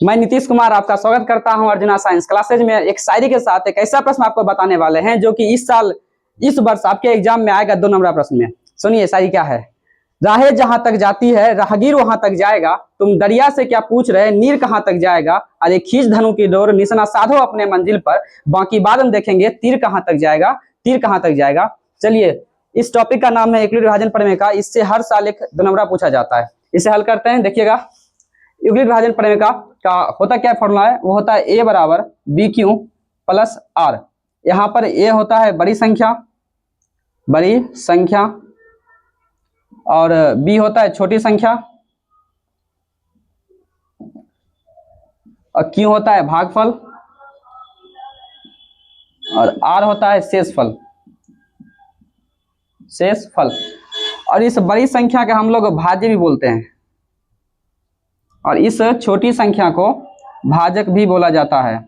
मैं नीतीश कुमार आपका स्वागत करता हूं अर्जुना साइंस क्लासेज में। एक शायरी के साथ एक ऐसा प्रश्न आपको बताने वाले हैं जो कि इस वर्ष आपके एग्जाम में आएगा 2 नंबर प्रश्न में। सुनिए शायरी क्या है। राहें जहां तक जाती है राहगीर वहां तक जाएगा, तुम दरिया से क्या पूछ रहे नीर कहां तक जाएगा। अरे खींच धनु की डोर निशाना साधो अपने मंजिल पर, बाकी बाद हम देखेंगे तीर कहां तक जाएगा, तीर कहां तक जाएगा। चलिए, इस टॉपिक का नाम है यूक्लिड विभाजन प्रमेय का। इससे हर साल एक 2 नंबर पूछा जाता है। इसे हल करते हैं। देखिएगा, यूक्लिड विभाजन प्रमेय का होता क्या फॉर्मूला है, वो होता है ए बराबर बी क्यू प्लस आर। यहाँ पर ए होता है बड़ी संख्या और बी होता है छोटी संख्या और क्यू होता है भागफल और आर होता है शेषफल। और इस बड़ी संख्या के हम लोग भाज्य भी बोलते हैं और इस छोटी संख्या को भाजक भी बोला जाता है।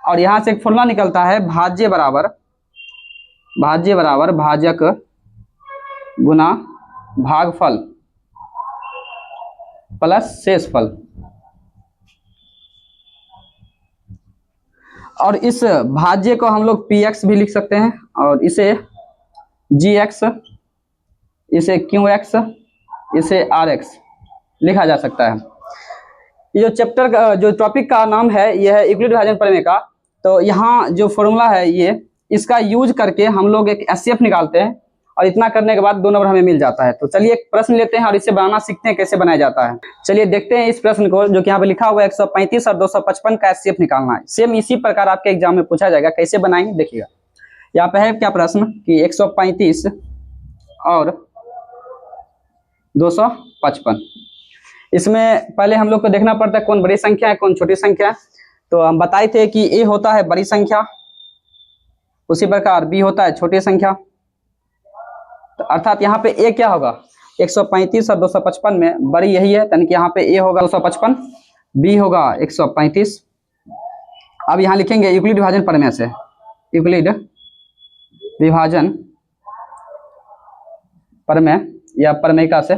और यहां से एक फॉर्मूला निकलता है भाज्य बराबर भाजक गुना भागफल प्लस शेषफल। और इस भाज्य को हम लोग px भी लिख सकते हैं और इसे gx, इसे qx, इसे rx लिखा जा सकता है। ये जो टॉपिक का नाम है यह है यूक्लिड विभाजन प्रमेय का। तो यहाँ जो फॉर्मूला है ये इसका यूज करके हम लोग एक एचसीएफ निकालते हैं और इतना करने के बाद 2 नंबर हमें मिल जाता है। तो चलिए एक प्रश्न लेते हैं और इसे बनाना सीखते हैं कैसे बनाया जाता है। चलिए देखते हैं इस प्रश्न को, जो कि यहाँ पे लिखा हुआ है 135 और 255 का एचसीएफ निकालना है। सेम इसी प्रकार आपके एग्जाम में पूछा जाएगा। कैसे बनाएंगे देखिएगा। यहाँ पे है क्या प्रश्न कि 135 और 255। इसमें पहले हम लोग को देखना पड़ता है कौन बड़ी संख्या है कौन छोटी संख्या है। तो हम बताए थे कि ए होता है बड़ी संख्या, उसी प्रकार बी होता है छोटी संख्या। तो अर्थात यहाँ पे ए क्या होगा, 135 और 255 में बड़ी यही है, यानी कि यहाँ पे ए होगा 255, बी होगा 135। अब यहाँ लिखेंगे यूक्लिड विभाजन प्रमेय से, यूक्लिड विभाजन प्रमेय या प्रमेयिका से,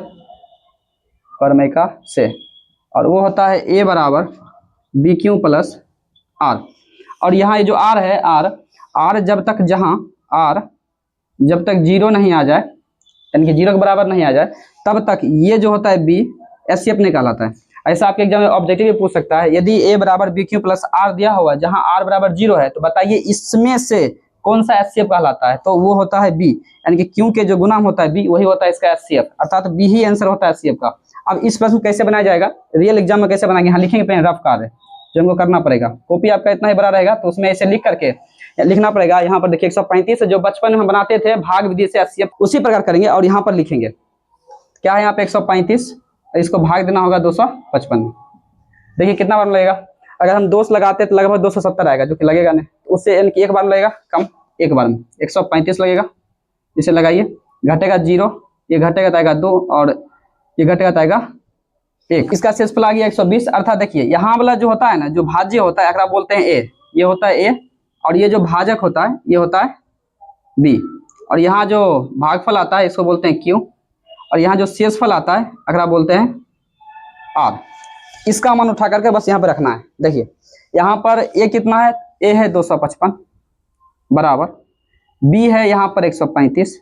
और वो होता है ए बराबर बी क्यू प्लस आर। और यहाँ ये जो आर है, आर जब तक 0 नहीं आ जाए, यानी कि 0 के बराबर नहीं आ जाए, तब तक ये जो होता है बी एचसीएफ नहीं कहलाता है। ऐसा आपके एग्जाम में ऑब्जेक्टिव भी पूछ सकता है। यदि ए बराबर बी क्यू प्लस आर दिया हुआ, जहां आर बराबर 0 है, तो बताइए इसमें से कौन सा एचसीएफ कहलाता है। तो वो होता है बी, यानी कि क्यू के जो गुणांक होता है बी, वही होता है इसका एचसीएफ, अर्थात बी ही आंसर होता है एचसीएफ का। अब इस प्रश्न कैसे बनाया जाएगा, रियल एग्जाम में कैसे बनाएंगे, यहाँ लिखेंगे पहले रफ कार्य जो हमको करना पड़ेगा। कॉपी आपका इतना ही बड़ा रहेगा तो उसमें ऐसे लिख करके लिखना पड़ेगा। यहाँ पर देखिए 135 जो बचपन में हम बनाते थे भाग विधि से एचसीएफ, उसी प्रकार करेंगे और यहाँ पर लिखेंगे क्या है, यहाँ पे 135, इसको भाग देना होगा 255 में। देखिए कितना बार लगेगा, अगर हम 2 लगाते तो लगभग 270 आएगा, जो कि लगेगा नहीं, उससे यानी कि एक बार लगेगा कम, एक बार में 135 लगेगा। इसे लगाइए, घटेगा 0, ये घटेगा तो आएगा 2 और ये घटेगा तो आएगा 1। इसका शेषफल आ गया 120। अर्थात देखिए यहाँ वाला जो होता है ना, जो भाज्य होता है एकरा बोलते हैं ए, ये होता है ए, और ये जो भाजक होता है ये होता है बी, और यहाँ जो भागफल आता है इसको बोलते हैं क्यू, और यहाँ जो शेषफल आता है एकरा बोलते हैं आर। इसका मान उठा करके बस यहाँ पे रखना है। देखिए यहाँ पर ए कितना है, ए है 255 बराबर बी है यहाँ पर 135।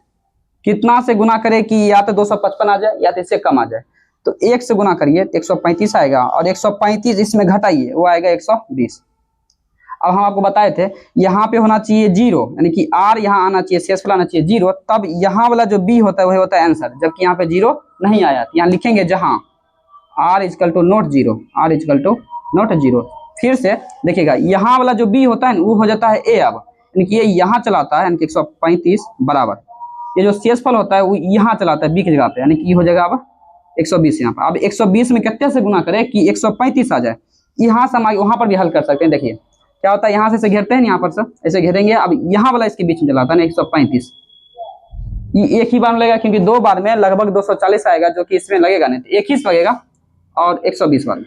कितना से गुना करे कि या तो 255 आ जाए या तो इससे कम आ जाए, तो 1 से गुना करिए 135 आएगा और 135 इसमें घटाइए वो आएगा 120। अब हम आपको बताए थे यहाँ पे होना चाहिए 0, यानी कि आर यहाँ आना चाहिए, शेषफल आना चाहिए 0, तब यहाँ वाला जो बी होता है वही होता है आंसर। जबकि यहाँ पे 0 नहीं आया, यहाँ लिखेंगे जहाँ r इजकल टू नॉट 0। फिर से देखिएगा यहाँ वाला जो बी होता है वो हो जाता है ए, अब यानी कि ये यहाँ चलाता है, यानी कि 135 बराबर ये जो शेषफल होता है वो यहाँ चलाता है बी की जगह पे, यानी कि हो जाएगा अब 120 यहाँ पर। अब 120 में कितने से गुना करें कि 135 आ जाए। यहाँ से हम आगे वहाँ पर भी हल कर सकते हैं। देखिए क्या होता है, यहाँ से घेरते हैं, यहाँ पर से ऐसे घेरेंगे, अब यहाँ वाला इसके बीच में चलाता है ना 135, ये एक ही बार में लगेगा क्योंकि 2 बार में लगभग 240 आएगा, जो कि इसमें लगेगा नहीं, तो एक ही लगेगा और 120 बार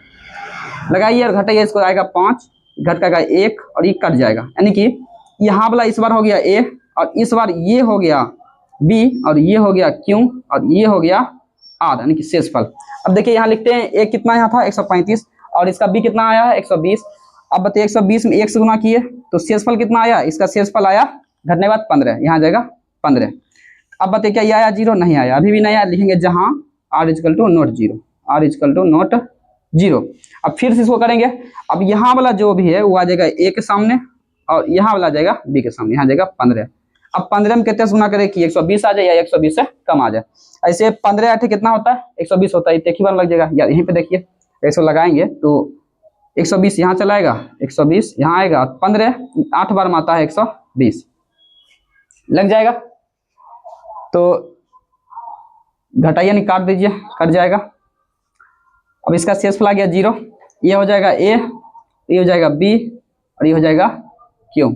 लगाइए और घटाइए, इसको आएगा 5, घटेगा 1 और ये कट जाएगा, यानी कि यहाँ वाला इस बार हो गया ए और इस बार ये हो गया बी और ये हो गया क्यू और ये हो गया आर, यानी कि शेषफल। अब देखिए यहाँ लिखते हैं ए कितना यहाँ था 135 और इसका बी कितना आया है 120। अब बताइए 120 में 1 से गुना किए तो शेषफल कितना आया, इसका शेषफल आया घटने के बाद 15, यहाँ जाएगा 15। अब बताइए क्या ये आया 0, नहीं आया, अभी भी नहीं आया, लिखेंगे जहाँ r is equal to not zero, r is equal to not zero. अब फिर से इसको करेंगे, अब यहाँ वाला जो भी है वो आ जाएगा a के सामने और यहाँ वाला जाएगा b के सामने, यहाँ जाएगा 15। अब 15 में कितने से गुना करें कि 120 आ जाए या 120 से कम आ जाए। ऐसे 15 8 कितना होता है 120 होता है, एक ही बार लग जाएगा यार, यहीं पे देखिए ऐसे लगाएंगे तो 120 यहाँ चला आएगा, 120 यहाँ आएगा, 15 8 बार में आता है 120 लग जाएगा। तो घटाइए नहीं काट दीजिए, कट जाएगा। अब इसका शेषफल आ गया 0, ये हो जाएगा a, ये हो जाएगा b और ये हो जाएगा q।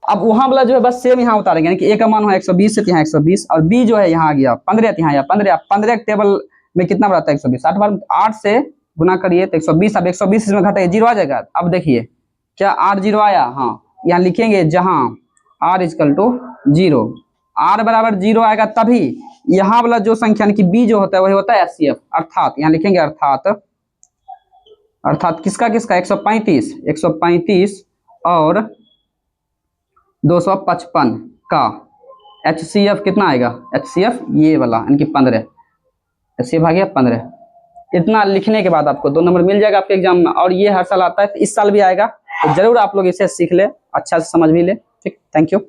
अब वहां वाला जो है बस सेम यहाँ उतारेंगे, यानी कि a का मान है 120 से यहाँ 120 और b जो है यहाँ आ गया 15 यहाँ आया 15। 15 के टेबल में कितना बढ़ाता है 120, 8 बार 8 से गुना करिए तो 120। अब 120 इसमें घटाइए 0 आ जाएगा। अब देखिए क्या r 0 आया, हाँ यहाँ लिखेंगे जहाँ r इजकल टू 0, r बराबर 0 आएगा तभी यहाँ वाला जो संख्या यानी कि b जो होता है वही होता है HCF, अर्थात यहाँ लिखेंगे अर्थात किसका किसका 135 और 255 का HCF कितना आएगा, HCF ये वाला यानी कि 15, HCF आ गया 15। इतना लिखने के बाद आपको 2 नंबर मिल जाएगा आपके एग्जाम में, और ये हर साल आता है तो इस साल भी आएगा, तो जरूर आप लोग इसे सीख ले, अच्छा से समझ भी ले। ठीक, थैंक यू।